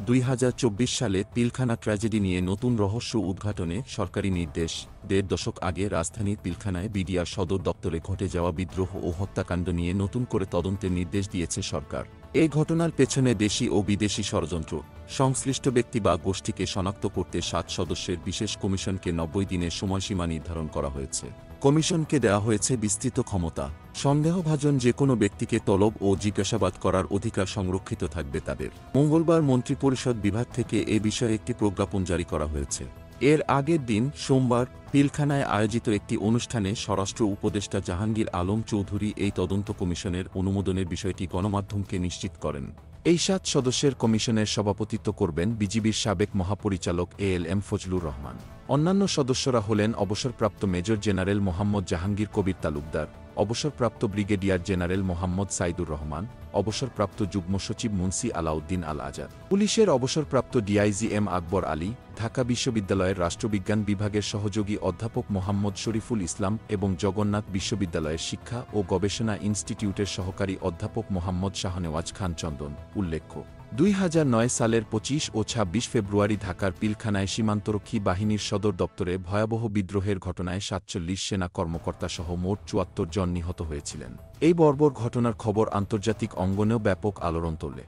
2024 সালে পিলখানা ট্র্যাজেডি নিয়ে নতুন রহস্য উদ্ঘাটনে সরকারি নির্দেশ। ১.৫ দশক আগে রাজধানীর পিলখানায় বিডিআর সদর দপ্তরে ঘটে যাওয়া বিদ্রোহ ও হত্যাকাণ্ড নিয়ে নতুন করে তদন্তের নির্দেশ দিয়েছে সরকার। এই ঘটনার পেছনে দেশি ও বিদেশি ষড়যন্ত্র, সংশ্লিষ্ট ব্যক্তি বা গোষ্ঠীকে শনাক্ত করতে 7 সদস্যের বিশেষ কমিশনকে 90 দিনের সময়সীমা নির্ধারণ করা হয়েছে। কমিশনকে দেওয়া হয়েছে বিস্তৃত ক্ষমতা। সন্দেহভাজন যে কোনো ব্যক্তিকে তলব ও জিজ্ঞাসাবাদ করার অধিকার সংরক্ষিত থাকবে তাদের। মঙ্গলবার মন্ত্রিপরিষদ বিভাগ থেকে এ বিষয়ে একটি প্রজ্ঞাপন জারি করা হয়েছে। এর আগের দিন সোমবার পিলখানায় আয়োজিত একটি অনুষ্ঠানে স্বরাষ্ট্র উপদেষ্টা জাহাঙ্গীর আলম চৌধুরী এই তদন্ত কমিশনের অনুমোদনের বিষয়টি গণমাধ্যমকে নিশ্চিত করেন। এই 7 সদস্যের কমিশনের সভাপতিত্ব করবেন বিজিবির সাবেক মহাপরিচালক ALM ফজলুর রহমান। অন্যান্য সদস্যরা হলেন অবসরপ্রাপ্ত মেজর জেনারেল মোহাম্মদ জাহাঙ্গীর কবির তালুকদার, অবসরপ্রাপ্ত ব্রিগেডিয়ার জেনারেল মোহাম্মদ সাইদুর রহমান, অবসরপ্রাপ্ত যুগ্ম সচিব মুন্সি আলাউদ্দিন আল আজাদ, পুলিশের অবসরপ্রাপ্ত ডিআইজি এম আকবর আলী, ঢাকা বিশ্ববিদ্যালয়ের রাষ্ট্রবিজ্ঞান বিভাগের সহযোগী অধ্যাপক মোহাম্মদ শরীফুল ইসলাম এবং জগন্নাথ বিশ্ববিদ্যালয়ের শিক্ষা ও গবেষণা ইনস্টিটিউটের সহকারী অধ্যাপক মোহাম্মদ শাহনেওয়াজ খান চন্দন। উল্লেখ্য, 2009 সালের 25 ও 26 ফেব্রুয়ারি ঢাকার পিলখানায় সীমান্তরক্ষী বাহিনীর সদর দপ্তরে ভয়াবহ বিদ্রোহের ঘটনায় 47 সেনা কর্মকর্তাসহ মোট 74 জন নিহত হয়েছিলেন। এই বর্বর ঘটনার খবর আন্তর্জাতিক অঙ্গনেও ব্যাপক আলোড়ন তোলে।